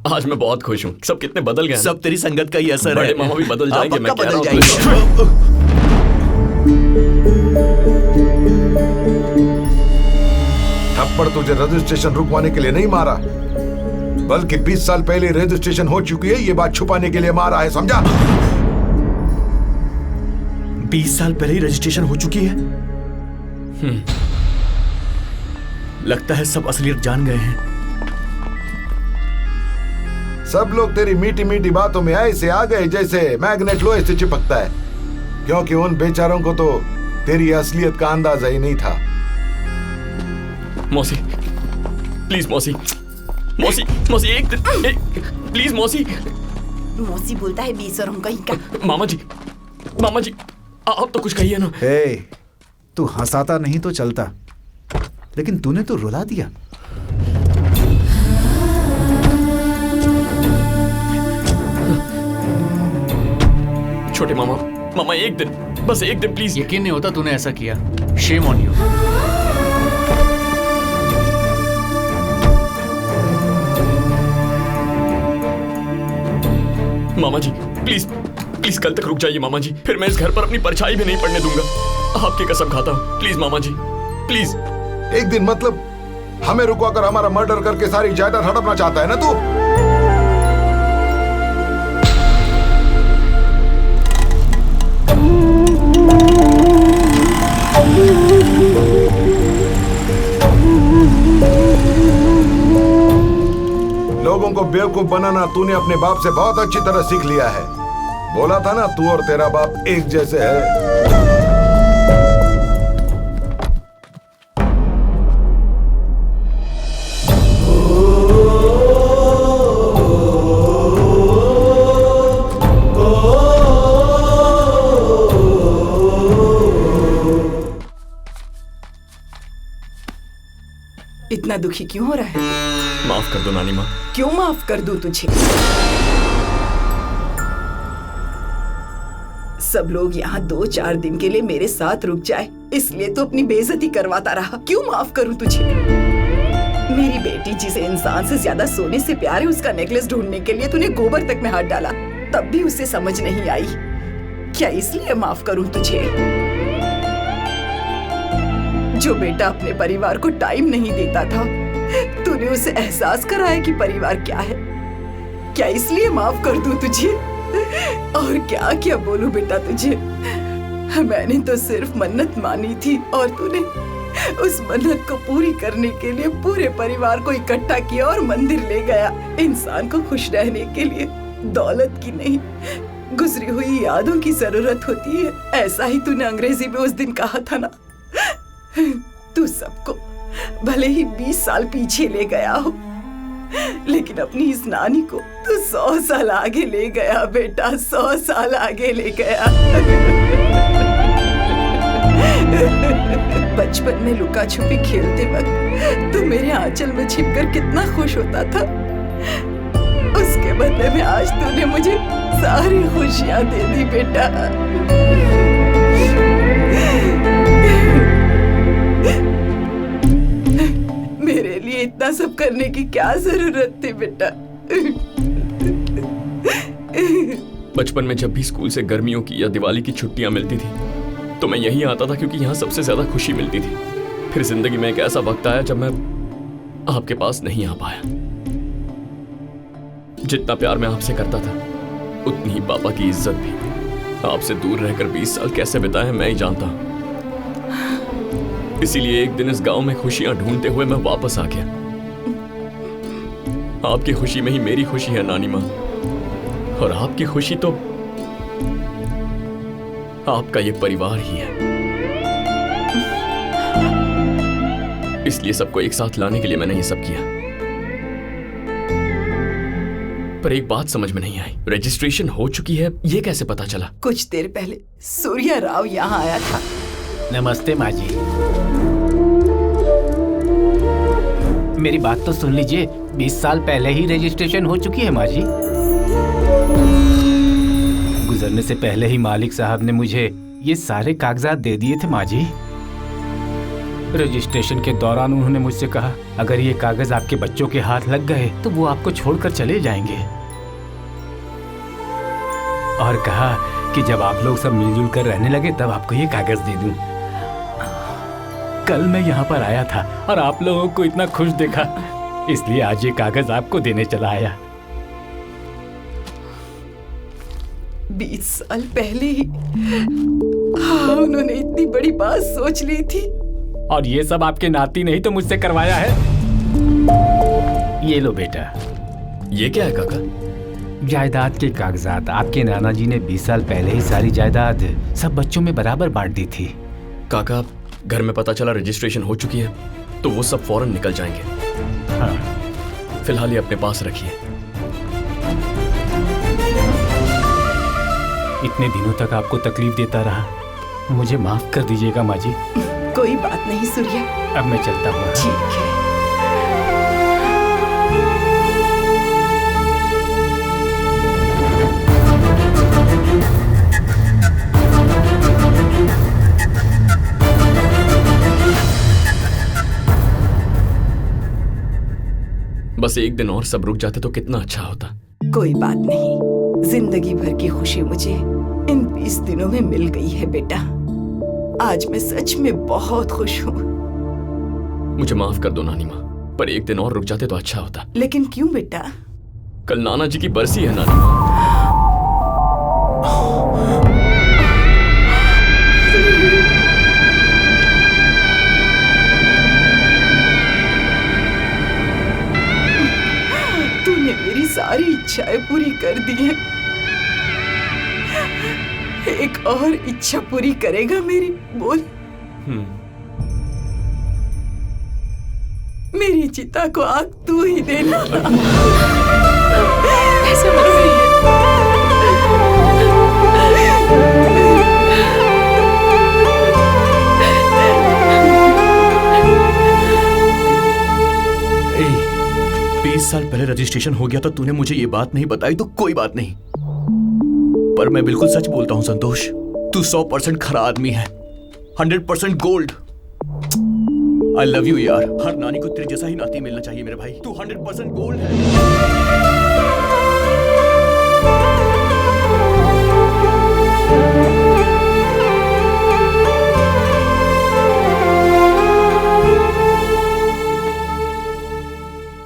आज मैं बहुत खुश हूँ। सब कितने बदल गए हैं। सब तेरी संगत का ही असर है। बड़े मामा भी बदल जाएंगे, मैं कह रहा हूँ। थप्पड़ तुझे रजिस्ट्रेशन रुकवाने के लिए नहीं मारा, बल्कि 20 साल पहले रजिस्ट्रेशन हो चुकी है, ये बात छुपाने के लिए मारा है, समझा? 20 साल पहले ही रजिस्ट्रेशन हो चुकी है। लगता है सब असलियत जान गए हैं। सब लोग तेरी मीठी मीठी बातों में ऐसे आ गए जैसे मैग्नेट लोहे से चिपकता है, क्योंकि उन बेचारों को तो तेरी असलियत का अंदाजा ही नहीं था। मौसी प्लीज, मौसी मौसी मौसी एक प्लीज मौसी। मौसी बोलता है बेशरम कहीं का। मामा जी आप तो कुछ कहिए ना। तू हंसाता नहीं तो चलता, लेकिन तूने तो रुला दिया। छोटे मामा एक दिन, बस एक दिन प्लीज। यकीन नहीं होता तूने ऐसा किया। Shame on you. मामा जी प्लीज कल तक रुक जाइए मामा जी, फिर मैं इस घर पर अपनी परछाई भी नहीं पड़ने दूंगा। आपकी कसम खाता हूँ, प्लीज मामा जी प्लीज। एक दिन मतलब हमें रुकवा कर हमारा मर्डर करके सारी जायदाद हड़पना चाहता है ना तू? लोगों को बेवकूफ बनाना तूने अपने बाप से बहुत अच्छी तरह सीख लिया है। बोला था ना तू और तेरा बाप एक जैसे है। इतना दुखी क्यों हो रहा है? माफ कर दो नानी माँ। क्यों माफ कर दूं तुझे? सब लोग यहाँ 2-4 दिन के लिए मेरे साथ रुक जाए, इसलिए तो अपनी बेइज्जती करवाता रहा। क्यों माफ करूं तुझे? मेरी बेटी जिसे इंसान से ज्यादा सोने से प्यार है, उसका नेकलेस ढूंढने के लिए तूने गोबर तक में हाथ डाला, तब भी उसे समझ नहीं आई। क्या इसलिए माफ करूं तुझे? जो बेटा अपने परिवार को टाइम नहीं देता था, तूने उसे एहसास कराया कि परिवार क्या है। क्या इसलिए माफ कर दूं तुझे? और क्या क्या बोलूं बेटा तुझे? मैंने तो सिर्फ मन्नत मानी थी और तूने उस मन्नत को पूरी करने के लिए पूरे परिवार को इकट्ठा किया और मंदिर ले गया। इंसान को खुश रहने के लिए दौलत की नहीं, गुजरी हुई यादों की जरूरत होती है। ऐसा ही तूने अंग्रेजी में उस दिन कहा था ना। तू सबको भले ही 20 साल पीछे ले गया हो, लेकिन अपनी इस नानी को तू 100 साल आगे ले गया बेटा, 100 साल आगे ले गया। बचपन में लुका छुपी खेलते वक्त तू मेरे आंचल में छिपकर कितना खुश होता था। उसके बदले में आज तूने मुझे सारी खुशियां दे दी बेटा। मेरे लिए इतना सब करने की क्या जरूरत थी बेटा? बचपन में जब भी स्कूल से गर्मियों की या दिवाली की छुट्टियां मिलती थी तो मैं यहीं आता था, क्योंकि यहाँ सबसे ज्यादा खुशी मिलती थी। फिर जिंदगी में एक ऐसा वक्त आया जब मैं आपके पास नहीं आ पाया। जितना प्यार मैं आपसे करता था, उतनी ही पापा की इज्जत भी। आपसे दूर रहकर 20 साल कैसे बिताए मैं ही जानता हूं। इसीलिए एक दिन इस गांव में खुशियां ढूंढते हुए मैं वापस आ गया। आपकी खुशी में ही मेरी खुशी है नानी माँ, और आपकी खुशी तो आपका ये परिवार ही है। इसलिए सबको एक साथ लाने के लिए मैंने ये सब किया। पर एक बात समझ में नहीं आई, रजिस्ट्रेशन हो चुकी है ये कैसे पता चला? कुछ देर पहले सूर्या राव यहाँ आया था। नमस्ते माँ जी। मेरी बात तो सुन लीजिए, 20 साल पहले ही रजिस्ट्रेशन हो चुकी है माँ जी। गुजरने से पहले ही मालिक साहब ने मुझे ये सारे कागजात दे दिए थे माँ जी। रजिस्ट्रेशन के दौरान उन्होंने मुझसे कहा, अगर ये कागज आपके बच्चों के हाथ लग गए तो वो आपको छोड़कर चले जाएंगे। और कहा कि जब आप लोग सब मिलजुल कर रहने लगे तब आपको ये कागज दे दूं। कल मैं यहाँ पर आया था और आप लोगों को इतना खुश देखा, इसलिए आज ये कागज आपको देने चला आया। 20 साल पहले ही उन्होंने इतनी बड़ी बात सोच ली थी। और ये सब आपके नाती ने ही तो मुझसे करवाया है। ये लो बेटा। ये क्या है काका? जायदाद के कागजात। आपके नाना जी ने 20 साल पहले ही सारी जायदाद सब बच्चों में बराबर बांट दी थी। काका, घर में पता चला रजिस्ट्रेशन हो चुकी है तो वो सब फौरन निकल जाएंगे। हाँ। फिलहाल ये अपने पास रखिए। इतने दिनों तक आपको तकलीफ देता रहा, मुझे माफ कर दीजिएगा माँ जी। कोई बात नहीं सूर्या, अब मैं चलता हूँ। ठीक है। बस एक दिन और सब रुक जाते तो कितना अच्छा होता। कोई बात नहीं, जिंदगी भर की खुशी मुझे इन 20 दिनों में मिल गई है बेटा। आज मैं सच में बहुत खुश हूँ। मुझे माफ कर दो नानी माँ, पर एक दिन और रुक जाते तो अच्छा होता। लेकिन क्यों बेटा? कल नाना जी की बरसी है नानी माँ। तूने मेरी सारी इच्छाएं पूरी कर दी हैं। एक और इच्छा पूरी करेगा मेरी? बोल। मेरी चिता को आग तू ही देना। ऐसा मत ए, 20 साल पहले रजिस्ट्रेशन हो गया तो तूने मुझे ये बात नहीं बताई तो कोई बात नहीं, पर मैं बिल्कुल सच बोलता हूँ संतोष। तू 100% खरा आदमी है, 100% गोल्ड। आई लव यू यार। हर नानी को तेरे जैसा ही नाती मिलना चाहिए मेरे भाई। तू 100% गोल्ड है।